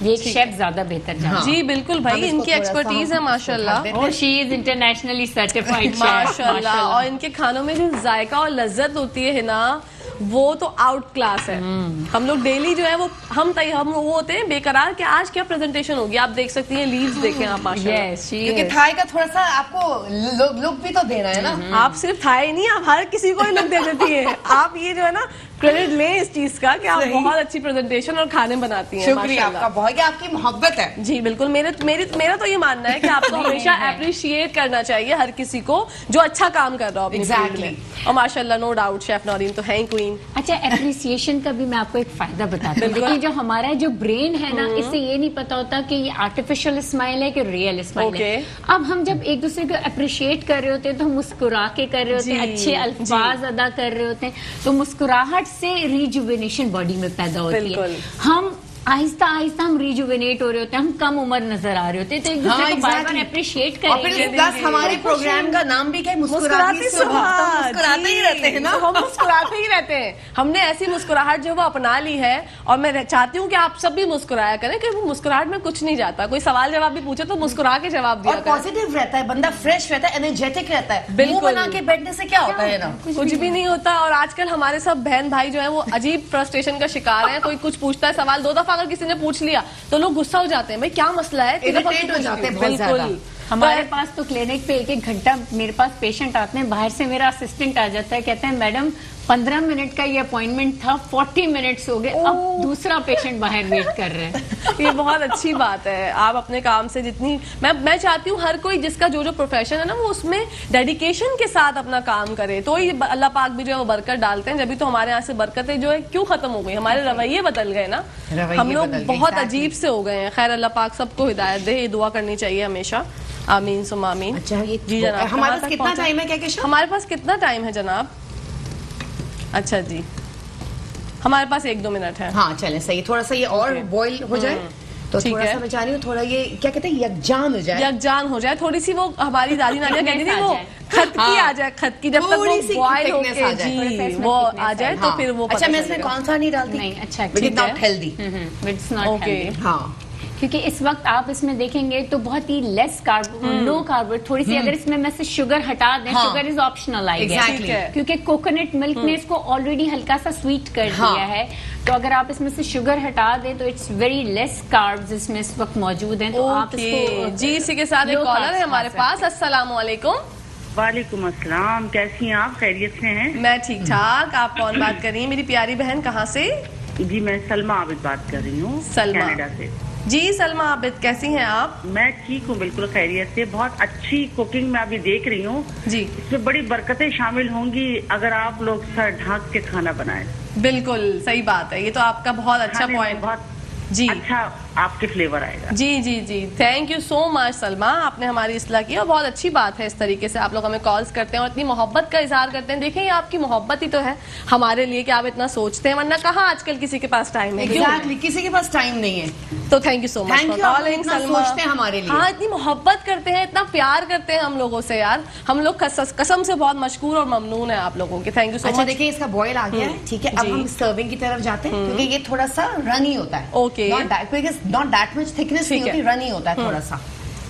B: ये एक शेफ ज्यादा बेहतर जाता
D: हाँ।
A: जी बिल्कुल
D: हम
A: भाई,
D: इसको
A: इनकी
D: थोड़ा सा
A: एक्सपर्टीज है
D: हम
A: माशाल्लाह।
D: इसको
B: है। शी इज इंटरनेशनली सर्टिफाइड
A: माशाल्लाह। और इनके खानों में जो जायका और लज्जत होती है ना, वो तो आउट क्लास है। हम लोग डेली जो है वो हम वो होते हैं बेकरार कि आज क्या प्रेजेंटेशन होगी। आप देख सकती हैं, लीव्स देखें आप माशाल्लाह।
B: यस,
D: क्योंकि थाई का थोड़ा सा आपको लुक भी तो देना है ना।
A: आप सिर्फ थाई नहीं, आप हर किसी को ही लुक दे देती है। आप ये जो है ना क्रेडिट लें इस चीज का कि आप
D: सही।
A: बहुत अच्छी प्रेजेंटेशन और खाने बनाती हैं।
D: शुक्रिया
A: माशाल्लाह।
D: आपका बहुत, ये आपकी मोहब्बत है।
A: जी बिल्कुल, मेरा तो ये मानना है कि आपको हमेशा अप्रिशिएट करना चाहिए हर किसी को जो अच्छा काम कर रहा हो अपनी फील्ड
D: Exactly.
A: में। और माशाल्लाह, नो डाउट शेफ नौरीन तो है ही क्वीन।
B: अच्छा, एप्रिसिएशन का भी मैं आपको एक फायदा बताती हूँ।
A: बिल्कुल।
B: देखिए, जो हमारा जो ब्रेन है ना, इससे ये नहीं पता होता कि ये आर्टिफिशियल स्माइल है कि रियल स्माइल है।
A: Okay.
B: अब हम जब एक दूसरे को अप्रिशिएट कर रहे होते हैं तो हम मुस्कुरा के कर रहे होते हैं,
A: जी,
B: अच्छे अल्फाज अदा कर रहे होते हैं, तो मुस्कुराहट से रिजुविनेशन बॉडी में पैदा होती
A: बिल्कुल।
B: है। हम आहिस्ता आहिस्ता हम रिजुविनेट हो रहे होते हैं, हम कम उम्र नजर आ रहे होते हैं, तो एक दूसरे
D: हाँ,
B: को बार बार
D: exactly.
B: अप्रिशिएट
D: और फिर
B: करेंगे।
D: प्लस हमारे प्रोग्राम का नाम भी क्या है? मुस्कुराती सुबह। तो मुस्कुराते ही रहते हैं ना।
A: तो हम मुस्कुराते ही रहते हैं। हमने ऐसी मुस्कुराहट जो वो अपना ली है, और मैं चाहती हूँ कि आप सब भी मुस्कुराया करें, कि वो मुस्कुराहट में कुछ नहीं जाता। कोई सवाल जवाब भी पूछे तो मुस्कुरा के जवाब दिया
D: और
A: करें।
D: पॉजिटिव रहता है बंदा, फ्रेश रहता है, एनर्जेटिक रहता है।
A: बिल्कुल।
D: मुंह बना के बैठने से क्या होता है ना।
A: कुछ भी नहीं होता। और आजकल हमारे सब बहन भाई जो है वो अजीब फ्रस्ट्रेशन का शिकार हैं। कोई कुछ पूछता है सवाल, 2 दफा अगर किसी ने पूछ लिया तो लोग गुस्सा हो जाते हैं, भाई क्या मसला है, 3 दफा
D: Irritate
A: क्यों
D: हो जाते हैं
A: पूछ रही हो?
D: बहुत ज्यादा।
A: बिल्कुल।
B: हमारे पास तो क्लिनिक पे 1-1 घंटा मेरे पास पेशेंट आते हैं, बाहर से मेरा असिस्टेंट आ जाता है, कहते हैं मैडम 15 मिनट का ये अपॉइंटमेंट था, 40 मिनट्स हो गए, अब दूसरा पेशेंट बाहर वेट कर रहे हैं।
A: ये बहुत अच्छी बात है। आप अपने काम से जितनी मैं चाहती हूँ हर कोई जिसका जो प्रोफेशन है ना, वो उसमें डेडिकेशन के साथ अपना काम करे, तो ही अल्लाह पाक भी जो है वो बरकत डालते हैं। जब तो हमारे यहाँ से बरकतें जो है क्यों खत्म हो गई, हमारे रवैये बदल गए ना,
D: रवैये
A: हम लोग
D: बदल गए,
A: बहुत
D: exactly.
A: अजीब से हो गए हैं। खैर, अल्लाह पाक सबको हिदायत दे, ये दुआ करनी चाहिए हमेशा। आमीन सुम आमीन।
D: अच्छा, ये
A: जी जनाब,
D: हमारे
A: कहाँ
D: पास
A: तक
D: कितना
A: पहुंचे?
D: टाइम है क्या केशव?
A: हमारे पास कितना टाइम है जनाब? अच्छा जी, हमारे पास 1-2 मिनट है।
D: हाँ चलें, सही। थोड़ा सा ये और
A: Okay.
D: बॉईल हो जाए तो
A: ठीक
D: थोड़ा
A: है।
D: सा मैं चाह रही हूँ थोड़ा ये क्या कहते हैं, यकजान हो जाए।
A: यकजान हो जाए, थोड़ी सी वो हमारी दादी नानिया कहती थी वो
B: आ जाए।
A: खतकी आ जाए, खतकी जब तक वो
D: थोड़ी सी
A: बॉयल
D: thickness
A: होके
D: आ जाए।
B: थोड़ा सा
A: जी
B: इसमें
A: वो
B: thickness
A: आ जाए तो
D: हाँ।
A: फिर वो
D: अच्छा,
A: पता
D: मैं इसमें
A: चलेगा।
D: कौन सा नहीं डालती?
B: नहीं, अच्छा,
D: But
B: ठीक
D: it's not
A: है।
D: healthy।
B: It's not
A: okay.
B: Healthy,
D: हाँ,
B: क्योंकि इस वक्त आप इसमें देखेंगे तो बहुत ही लेस कार्ब, लो कार्ब, थोड़ी सी अगर इसमें मैं से शुगर हटा दें,
D: हाँ।
B: Sugar is optional I
D: Exactly.
A: ठीक है।
B: क्योंकि कोकोनट मिल्क ने इसको ऑलरेडी हल्का सा स्वीट कर
D: हाँ।
B: दिया है, तो अगर आप इसमें से शुगर हटा दें तो इट्स वेरी लेस कार्ब्स इसमें इस वक्त मौजूद हैं, तो आप
A: ओके
B: इसको
A: जी, इसी के साथ एक
B: low
A: कॉलर
B: carbs
A: है हमारे
B: खा
A: पास। अस्सलाम वालेकुम।
E: वालेकुम अस्सलाम, कैसी हैं आप? खैरियत से हैं?
A: मैं ठीक ठाक। आप कौन बात कर रही हैं मेरी प्यारी बहन, कहाँ से?
E: जी, मैं सलमा आबिद बात कर रही हूँ,
A: सलमा।
E: कनाडा से।
A: जी सलमा आबिद, कैसी हैं आप?
E: मैं ठीक हूँ, बिल्कुल खैरियत से। बहुत अच्छी कुकिंग मैं अभी देख रही हूँ,
A: जी
E: इसमें बड़ी बरकतें शामिल होंगी अगर आप लोग सर ढाक के खाना बनाएं।
A: बिल्कुल सही बात है, ये तो आपका बहुत अच्छा
E: खाने में
A: पॉइंट।
E: बहुत
A: जी
E: अच्छा आपके फ्लेवर आएगा।
A: जी जी जी, thank you so much Salma, आपने हमारी इस्तेमाल की और बहुत अच्छी बात है। इस तरीके से आप लोग हमें कॉल्स करते हैं और इतनी मोहब्बत का इजहार करते हैं। देखिए ये आपकी मोहब्बत ही तो है हमारे लिए कि आप इतना सोचते हैं, वरना कहाँ आजकल किसी के पास टाइम है।
D: Exactly, किसी के पास टाइम नहीं है।
A: तो thank you so much for calling Salma.
D: सोचते हैं हमारे लिए।
A: हाँ, इतनी मोहब्बत करते हैं, इतना प्यार करते हैं हम लोगों से यार। हम लोग कसम से बहुत मशकूर और ममनून है आप लोगों के। थैंक यू सो
D: अच्छा
A: मच।
D: देखिए इसका बॉयल आ गया है, ठीक है। अब
A: जी।
D: हम सर्विंग की तरफ जाते हैं क्योंकि ये थोड़ा सा रनी होता है।
A: Okay.
D: Not that much thickness नहीं
A: ठीक है।
D: होती, रनी होता है थोड़ा सा।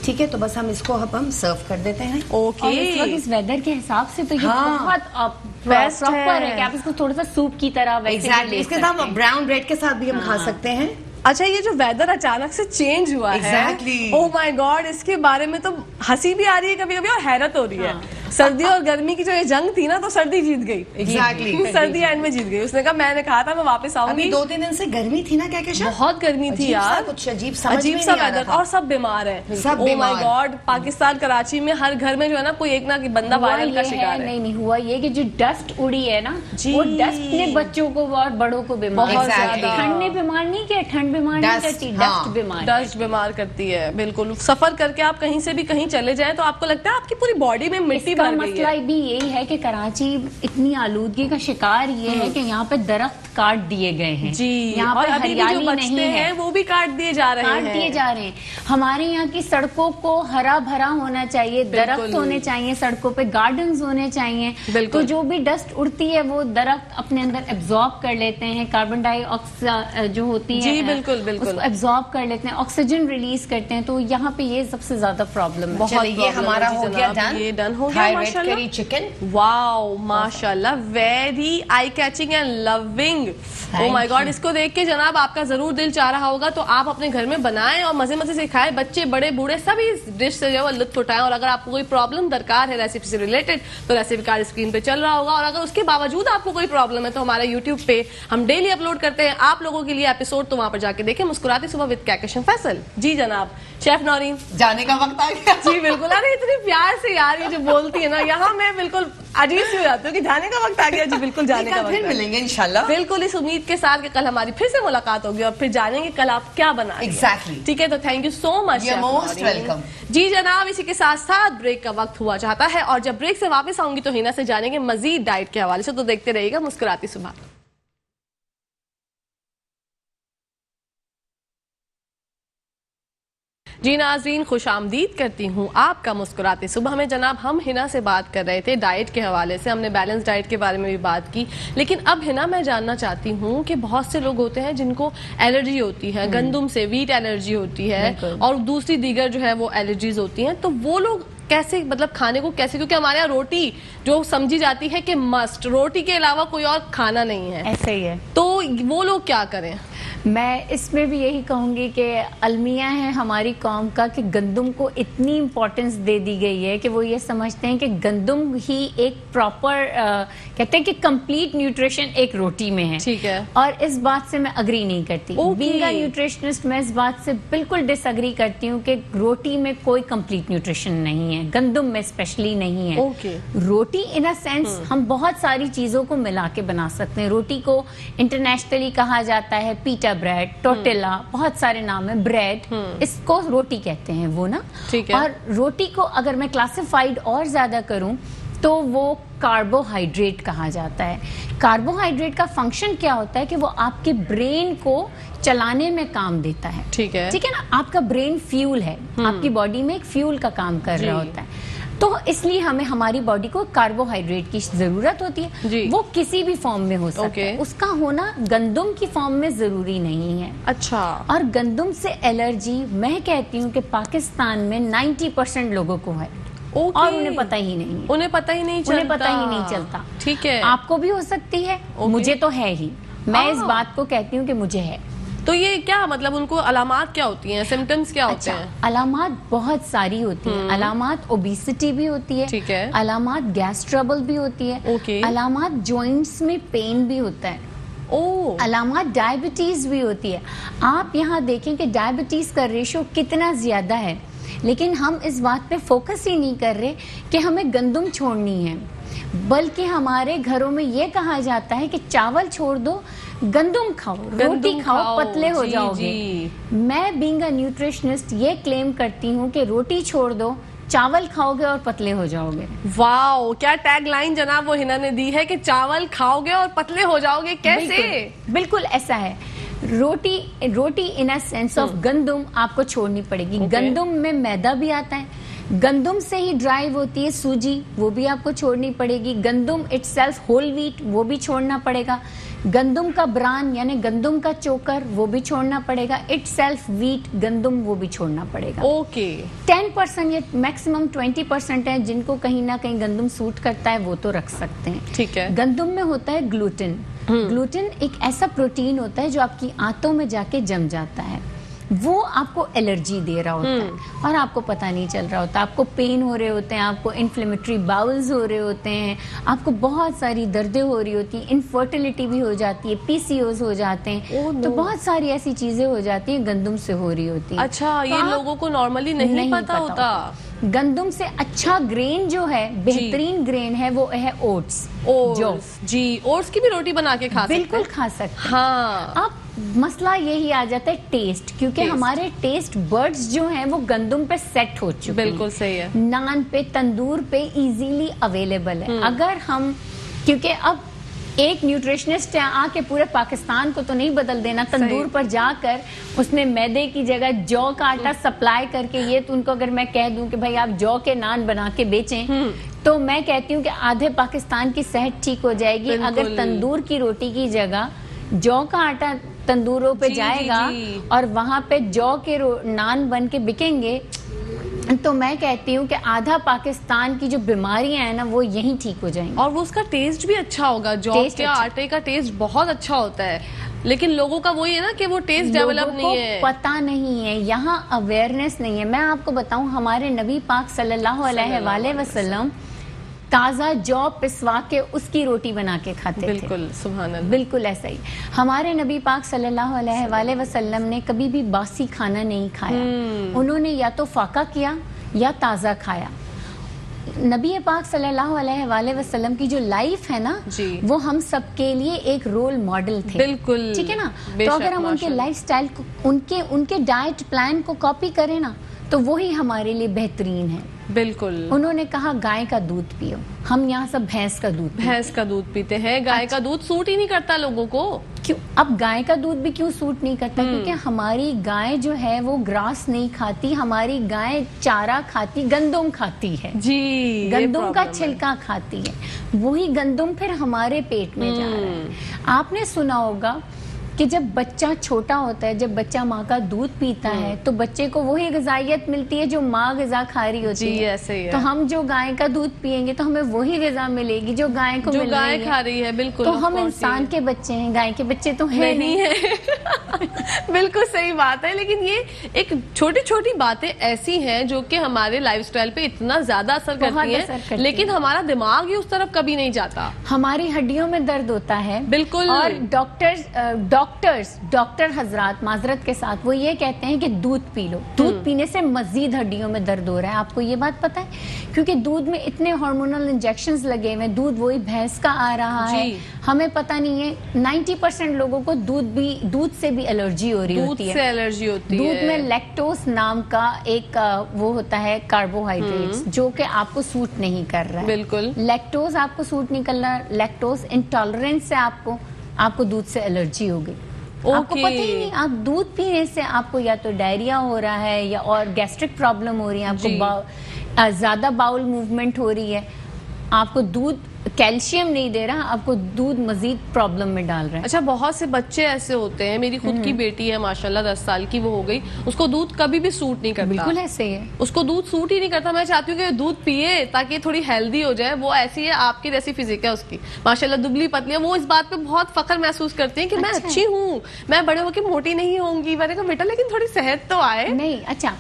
D: ठीक है, तो बस हम इसको अब हम सर्व कर देते हैं।
A: ओके,
B: और इस वक्त इस वेदर के हिसाब से तो ये
D: हाँ।
B: बहुत
A: Best
B: प्रॉपर
A: है।
B: है कि आप इसको थोड़ा सा सूप की तरह वैसे भी
D: एग्जैक्टली,
B: ले
D: इसके
B: सकते
D: साथ
B: हैं।
D: ब्राउन ब्रेड के साथ भी हम खा सकते हैं।
A: अच्छा ये जो वेदर अचानक से चेंज हुआ है,
D: Exactly.
A: ओह माय गॉड, इसके बारे में तो हंसी भी आ रही है कभी कभी और हैरत हो रही है। सर्दी और गर्मी की जो ये जंग थी ना, तो सर्दी जीत गई।
D: Exactly.
A: सर्दी एंड में जीत गई। उसने कहा, मैंने कहा था मैं वापस
D: अभी
A: आऊंगी।
D: 2-3 दिन से गर्मी थी ना, क्या क्या
A: बहुत गर्मी थी यार,
D: कुछ अजीब समझ
A: अजीब
D: में
A: सा
D: नहीं आ रहा
A: वेदर
D: था।
A: और सब बीमार है।
D: सब
A: ओह माय
D: बीमार।
A: गॉड, पाकिस्तान कराची में हर घर में जो है ना कोई एक ना बंदा
B: हुआ
A: वायरल का
B: ये
A: शिकार है।
B: नहीं हुआ ये कि जो डस्ट उड़ी है ना,
A: जी।
B: वो डस्ट ने बच्चों को और बड़ों को बीमार
A: बहुत
B: किया।
A: ज्यादा।
B: ठंड ने बीमार नहीं किया, ठंड बीमार नहीं
D: Dust,
B: करती,
D: हाँ।
B: डस्ट बीमार।
A: डस्ट बीमार करती है, बिल्कुल। सफर करके आप कहीं से भी कहीं चले जाएं तो आपको लगता है आपकी पूरी बॉडी में मिट्टी
B: इसका
A: भर गई
B: मसला
A: है।
B: भी यही है कि कराची इतनी आलूदगी का शिकार ये है कि यहाँ पे दरख्त काट दिए गए हैं।
A: जी,
B: यहाँ
A: और
B: पे
A: अभी भी जो
B: हरियाली
A: बचते
B: नहीं है,
A: हैं वो भी काट दिए जा रहे
B: काट
A: हैं।
B: दिए जा रहे हैं। हमारे यहाँ की सड़कों को हरा भरा होना चाहिए, दरख्त होने चाहिए सड़कों पे, गार्डन्स होने चाहिए।
A: बिल्कुल।
B: तो जो भी डस्ट उड़ती है वो दरख्त अपने अंदर एब्जॉर्ब कर लेते हैं, कार्बन डाइऑक्साइड जो होती है
A: जी, बिल्कुल, बिल्कुल।
B: उसको एब्जॉर्ब कर लेते हैं, ऑक्सीजन रिलीज करते हैं। तो यहाँ पे ये सबसे ज्यादा प्रॉब्लम है।
A: बहुत
D: चलिए, ये
A: problem
D: हमारा
A: है जी
D: हो गया
A: जनाब,
D: डन।
A: ये डन हो गया
D: थाई रेड
A: माशाल्लाह।
D: Curry chicken.
A: वाओ माशाल्लाह, very eye catching and loving. Oh my God, इसको देख के जनाब आपका जरूर दिल चाह रहा होगा, तो आप अपने घर में बनाएं और मजे मजे से खाएं। बच्चे बड़े बूढ़े सभी इस डिश से जो है लुत्फ उठाएं। और अगर आपको कोई प्रॉब्लम दरकार है रेसिपी से रिलेटेड, तो रेसिपी कार्ड स्क्रीन पे चल रहा होगा। और अगर उसके बावजूद आपको कोई प्रॉब्लम है तो हमारे यूट्यूब पे हम डेली अपलोड करते हैं आप लोगों के लिए एपिसोड, तो वहां पर जाके देखें मुस्कुराती सुबह विद कैकेश फैसल। जी जनाब, शेफ नौरीन
D: जाने का वक्त आ गया।
A: जी बिल्कुल। अरे इतनी प्यार से यार ये जो बोलती है ना, यहाँ मैं बिल्कुल अजीब सी हो जाती हूँ कि जाने का वक्त आ गया। जी बिल्कुल, जाने का
D: कल
A: वक्त
D: फिर
A: आ गया।
D: मिलेंगे इंशाल्लाह।
A: बिल्कुल, इस उम्मीद के साथ कि कल हमारी फिर से मुलाकात होगी और फिर जानेंगे कल आप क्या बना रही हैं।
D: Exactly.
A: ठीक है, तो thank you so much.
D: You're most welcome.
A: जी जनाब, इसी के साथ साथ ब्रेक का वक्त हुआ चाहता है और जब ब्रेक से वापस आऊंगी तो हिना से जानेंगे मजीद डाइट के हवाले से। तो देखते रहिएगा मुस्कुराती सुबह। जी नाजरीन, खुश आमदीद करती हूँ आपका मुस्कुराते सुबह में। जनाब हम हिना से बात कर रहे थे डाइट के हवाले से, हमने बैलेंस डाइट के बारे में भी बात की। लेकिन अब हिना मैं जानना चाहती हूँ कि बहुत से लोग होते हैं जिनको एलर्जी होती है, गंदम से वीट एलर्जी होती है और दूसरी दीगर जो है वो एलर्जीज होती हैं, तो वो लोग कैसे, मतलब खाने को कैसे, क्योंकि हमारे यहाँ रोटी जो समझी जाती है कि मस्ट, रोटी के अलावा कोई और खाना नहीं है,
B: ऐसे ही है।
A: तो वो लोग क्या करें?
B: मैं इसमें भी यही कहूंगी कि अलमिया है हमारी कौम का कि गंदम को इतनी इम्पोर्टेंस दे दी गई है कि वो ये समझते हैं कि गंदम ही एक प्रॉपर कहते हैं कि कंप्लीट न्यूट्रिशन एक रोटी में है।
A: ठीक है।
B: और इस बात से मैं अग्री नहीं करती। बीइंग अ न्यूट्रिशनिस्ट मैं इस बात से बिल्कुल डिसअग्री करती हूँ कि रोटी में कोई कंप्लीट न्यूट्रिशन नहीं है, गंदम में स्पेशली नहीं है।
A: Okay.
B: Roti in a sense हम बहुत सारी चीजों को मिला के बना सकते हैं। रोटी को इंटरनेशनली कहा जाता है पीटा ब्रेड, टोटेला, बहुत सारे नाम है, ब्रेड, इसको रोटी कहते हैं वो ना।
A: ठीक है।
B: और रोटी को अगर मैं क्लासिफाइड और ज्यादा करूं तो वो कार्बोहाइड्रेट कहा जाता है। कार्बोहाइड्रेट का फंक्शन क्या होता है कि वो आपके ब्रेन को चलाने में काम देता है।
A: ठीक है।
B: ठीक है ना, आपका ब्रेन फ्यूल है, आपकी बॉडी में एक फ्यूल का काम कर रहा होता है। तो इसलिए हमें हमारी बॉडी को कार्बोहाइड्रेट की जरूरत होती है।
A: जी।
B: वो किसी भी फॉर्म में हो सकता है, उसका होना गंदम की फॉर्म में जरूरी नहीं है।
A: अच्छा।
B: और गंदम से एलर्जी मैं कहती हूँ कि पाकिस्तान में 90% लोगों को है।
A: ओके।
B: और उन्हें पता ही नहीं है।
A: उन्हें पता ही नहीं चलता।
B: उन्हें पता ही नहीं चलता।
A: ठीक है।
B: आपको भी हो सकती है, मुझे तो है ही। मैं इस बात को कहती हूँ कि मुझे है।
A: तो ये क्या मतलब, उनको अलामात क्या होती हैं, सिम्टम्स क्या होते हैं?
B: अलामात बहुत सारी होती हैं। अलामात ओबेसिटी भी होती है।
A: ठीक है।
B: अलामात गैस ट्रबल भी होती है।
A: ओके।
B: अलामात जॉइंट्स में पेन भी होता है।
A: ओह।
B: अलामात डायबिटीज भी होती है। आप यहाँ देखें कि डायबिटीज का रेशो कितना ज्यादा है, लेकिन हम इस बात पे फोकस ही नहीं कर रहे कि हमें गंदम छोड़नी है, बल्कि हमारे घरों में ये कहा जाता है कि चावल छोड़ दो, गंदुम खाओ, रोटी खाओ, पतले हो
A: जी,
B: जाओगे।
A: जी।
B: मैं बीइंग अ न्यूट्रिशनिस्ट ये क्लेम करती हूँ कि रोटी छोड़ दो, चावल खाओगे और पतले हो जाओगे।
A: वाओ, क्या टैग लाइन जनाब वो हिना ने दी है कि चावल खाओगे और पतले हो जाओगे। कैसे?
B: बिल्कुल ऐसा है। रोटी इन अ सेंस ऑफ गंदुम आपको छोड़नी पड़ेगी। गंदुम में मैदा भी आता है, गंदुम से ही ड्राइव होती है सूजी, वो भी आपको छोड़नी पड़ेगी। गंदुम इटसेल्फ होल व्हीट, वो भी छोड़ना पड़ेगा। गंदुम का ब्रान यानी गंदुम का चोकर, वो भी छोड़ना पड़ेगा। इटसेल्फ व्हीट गंदुम, वो भी छोड़ना पड़ेगा।
A: ओके।
B: 10% या मैक्सिमम 20% है जिनको कहीं ना कहीं गंदुम सूट करता है, वो तो रख सकते हैं।
A: ठीक है।
B: गंदुम में होता है ग्लूटेन। ग्लूटेन एक ऐसा प्रोटीन होता है जो आपकी आंतों में जाके जम जाता है, वो आपको एलर्जी दे रहा होता है और आपको पता नहीं चल रहा होता। आपको पेन हो रहे होते हैं, आपको इन्फ्लेमेटरी बाउल्स हो रहे होते हैं, आपको बहुत सारी दर्दें हो रही होती हैं, इनफर्टिलिटी भी हो जाती है, पीसीओस हो जाते हैं। तो बहुत सारी ऐसी चीजें हो जाती हैं गंदुम से हो रही होती है।
A: अच्छा, ये लोगों को नॉर्मली नहीं पता होता।
B: गंदुम से अच्छा ग्रेन जो है, बेहतरीन ग्रेन है, वो है ओट्स।
A: जी, ओट्स की भी रोटी बना के खा सकते हैं।
B: बिल्कुल खा सकते हैं।
A: हाँ।
B: अब मसला यही आ जाता है टेस्ट, क्योंकि हमारे टेस्ट बर्ड्स जो हैं वो गंदुम पे सेट हो चुके हैं।
A: बिल्कुल सही है।
B: नान पे, तंदूर पे इजीली अवेलेबल है। अगर हम, क्योंकि अब एक न्यूट्रिशनिस्ट है आके पूरे पाकिस्तान को तो नहीं बदल देना, तंदूर पर जाकर उसने मैदे की जगह जौ का आटा सप्लाई करके, ये तो उनको अगर मैं कह दूं कि भाई आप जौ के नान बना के बेचें, तो मैं कहती हूँ कि आधे पाकिस्तान की सेहत ठीक हो जाएगी। अगर तंदूर की रोटी की जगह जौ का आटा तंदूरों पे जाएगा और वहां पे जौ के नान बन के बिकेंगे, तो मैं कहती हूँ कि आधा पाकिस्तान की जो बीमारियां हैं ना, वो यहीं ठीक हो जाएंगी।
A: और वो उसका टेस्ट भी अच्छा होगा। जौ के आटे का टेस्ट बहुत अच्छा होता है, लेकिन लोगों का वही है ना कि वो टेस्ट डेवलप नहीं है,
B: पता नहीं है, यहाँ अवेयरनेस नहीं है। मैं आपको बताऊं, हमारे नबी पाक सल्लल्लाहु अलैहि वसल्लम ताजा जौ पिसवा के उसकी रोटी बना के खाते थे।
A: बिल्कुल, सुभान अल्लाह।
B: बिल्कुल ऐसा ही हमारे नबी पाक सल्लल्लाहु अलैहि वसल्लम ने कभी भी बासी खाना नहीं खाया। उन्होंने या तो फाका किया या ताजा खाया। नबी पाक सल्लल्लाहु अलैहि वसल्लम की जो लाइफ है ना, वो हम सबके लिए एक रोल मॉडल थे।
A: बिल्कुल,
B: ठीक है ना। तो अगर हम उनके लाइफस्टाइल को, उनके डाइट प्लान को कॉपी करें ना, तो वही हमारे लिए बेहतरीन है।
A: बिल्कुल।
B: उन्होंने कहा गाय का दूध पियो, हम यहाँ सब भैंस का दूध
A: पीते हैं। गाय का दूध सूट ही नहीं करता लोगों को।
B: क्यों? अब गाय का दूध भी क्यों सूट नहीं करता? क्योंकि हमारी गाय जो है वो ग्रास नहीं खाती, हमारी गाय चारा खाती, गंदुम खाती है जी, गंदुम का छिलका खाती है। वही गंदुम फिर हमारे पेट में जा रहा है। आपने सुना होगा कि जब बच्चा छोटा होता है, जब बच्चा माँ का दूध पीता है, तो बच्चे को वही ग़िज़ाइयत मिलती है जो माँ ग़िज़ा खा रही होती है।
A: ऐसे ही है।
B: तो हम जो गाय का दूध पिएंगे तो हमें वही ग़िज़ा मिलेगी जो गाय को मिल रही है,
A: खा रही है। बिल्कुल।
B: तो हम इंसान के बच्चे हैं, गाय के बच्चे तो है नहीं
A: है। बिल्कुल सही बात है। लेकिन ये एक छोटी छोटी बातें ऐसी हैं जो कि हमारे लाइफस्टाइल पे इतना ज्यादा असर करती हैं, लेकिन हमारा दिमाग ही उस तरफ कभी नहीं जाता।
B: हमारी हड्डियों में दर्द होता है।
A: बिल्कुल। और
B: डॉक्टर हजरात माजरत के साथ वो ये कहते हैं कि दूध पी लो, दूध पीने से मजीद हड्डियों में दर्द हो रहा है। आपको ये बात पता है? क्योंकि दूध में इतने हार्मोनल इंजेक्शंस लगे हुए, दूध वही भैंस का आ रहा है, हमें पता नहीं है। 90% लोगों को दूध से भी एलर्जी हो रही होती है।
A: एलर्जी होती है।
B: दूध में लैक्टोज नाम का एक वो होता है कार्बोहाइड्रेट्स, जो कि आपको सूट नहीं कर रहा है।
A: बिल्कुल।
B: लैक्टोज आपको सूट नहीं कर रहा, लैक्टोज इंटॉलरेंस से आपको दूध से एलर्जी हो गई। आपको पता ही नहीं, आप दूध पीने से आपको या तो डायरिया हो रहा है या और गैस्ट्रिक प्रॉब्लम हो रही है, आपको ज्यादा बाउल मूवमेंट हो रही है, आपको दूध कैल्शियम नहीं दे रहा, आपको दूध मजीद प्रॉब्लम में डाल रहा है।
A: अच्छा, बहुत से बच्चे ऐसे होते हैं, मेरी खुद की बेटी है माशाल्लाह 10 साल की वो हो गई, उसको दूध कभी भी सूट नहीं करता।
B: बिल्कुल ऐसे ही है,
A: उसको दूध सूट ही नहीं करता। मैं चाहती हूँ कि दूध पिए ताकि थोड़ी हेल्दी हो जाए। वो ऐसी है, आपकी जैसी फिजिक है उसकी माशाल्लाह, दुबली पतली है। वो इस बात पे बहुत फख्र महसूस करती है कि मैं अच्छी हूँ, मैं बड़े होकर मोटी नहीं होंगी। मैंने कहा बेटा लेकिन थोड़ी सेहत तो आए।
B: नहीं, अच्छा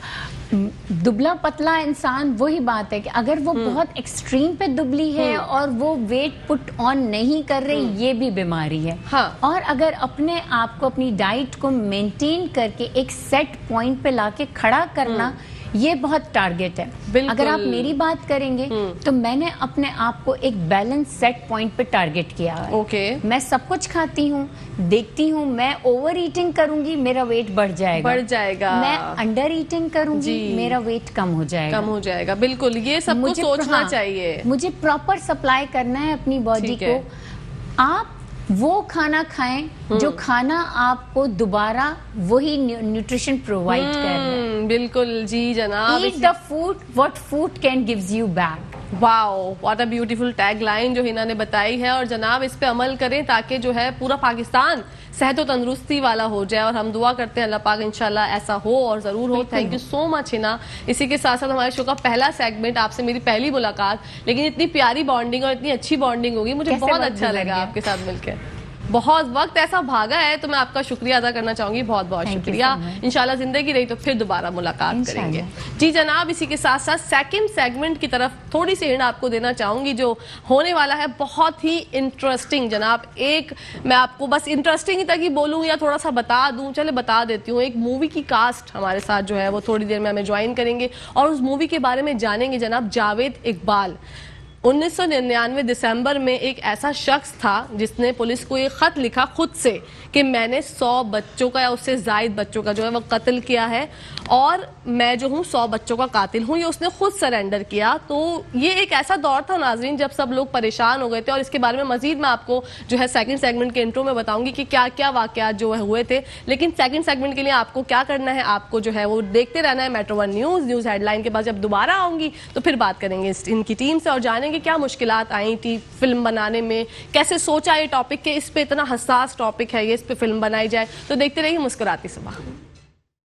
B: दुबला पतला इंसान, वही बात है कि अगर वो बहुत एक्सट्रीम पे दुबली है और वो वेट पुट ऑन नहीं कर रही, ये भी बीमारी है।
A: हाँ।
B: और अगर अपने आप को, अपनी डाइट को मेंटेन करके एक सेट पॉइंट पे लाके खड़ा करना, ये बहुत टारगेट है।
A: बिल्कुल।
B: अगर आप मेरी बात करेंगे तो मैंने अपने आप को एक बैलेंस सेट पॉइंट पे टारगेट किया है।
A: ओके।
B: मैं सब कुछ खाती हूँ, देखती हूँ, मैं ओवर ईटिंग करूंगी मेरा वेट बढ़ जाएगा, मैं अंडर ईटिंग करूंगी मेरा वेट कम हो जाएगा।
A: बिल्कुल, ये सबको सोचना चाहिए।
B: मुझे प्रॉपर सप्लाई करना है अपनी बॉडी
A: ठीक है।
B: को। आप वो खाना खाएं जो खाना आपको दोबारा वही न्यूट्रिशन प्रोवाइड कर रहा है।
A: बिल्कुल जी जनाब।
B: Eat the food what food can gives you back।
A: Wow, what a beautiful tag line जो हिना ने बताई है। और जनाब इस पे अमल करें ताकि जो है पूरा पाकिस्तान सेहत और तंदुरुस्ती वाला हो जाए, और हम दुआ करते हैं अल्लाह पाक इंशाल्लाह ऐसा हो और जरूर हो। Thank you so much Hina. इसी के साथ साथ हमारे शो का पहला सेगमेंट, आपसे मेरी पहली मुलाकात, लेकिन इतनी प्यारी बॉन्डिंग और इतनी अच्छी बॉन्डिंग होगी, मुझे बहुत अच्छा लगा आपके साथ मिलकर। बहुत वक्त ऐसा भागा है, तो मैं आपका शुक्रिया अदा करना चाहूंगी, बहुत बहुत शुक्रिया। इंशाल्लाह जिंदगी रही तो फिर दोबारा मुलाकात करेंगे। जी जनाब, इसी के साथ साथ सेकंड सेगमेंट की तरफ थोड़ी सी हिंट आपको देना चाहूंगी, जो होने वाला है बहुत ही इंटरेस्टिंग। जनाब एक मैं आपको बस इंटरेस्टिंग ही तक ही बोलूं या थोड़ा सा बता दूं, चले बता देती हूँ। एक मूवी की कास्ट हमारे साथ जो है वो थोड़ी देर में हमें ज्वाइन करेंगे और उस मूवी के बारे में जानेंगे। जनाब जावेद इकबाल 1999 दिसंबर में एक ऐसा शख्स था जिसने पुलिस को ये खत लिखा खुद से कि मैंने 100 बच्चों का या उससे जायद बच्चों का जो है वो कत्ल किया है और मैं जो हूँ 100 बच्चों का कातिल हूँ, ये उसने खुद सरेंडर किया। तो ये एक ऐसा दौर था नाजरीन जब सब लोग परेशान हो गए थे, और इसके बारे में मजीद मैं आपको जो है सेकंड सेगमेंट के इंट्रो में बताऊंगी कि क्या क्या वाकयात जो है हुए थे। लेकिन सेकंड सेगमेंट के लिए आपको क्या करना है, आपको जो है वो देखते रहना है मेट्रो 1 न्यूज़ हेडलाइन के बाद जब दोबारा आऊंगी तो फिर बात करेंगे इनकी टीम से और जानेंगे क्या मुश्किलात आई थी फिल्म बनाने में, कैसे सोचा ये टॉपिक के इस पे इतना हसास टॉपिक है, ये इस पे फिल्म बनाई जाए। तो देखते रहिए मुस्कुराती सुबह।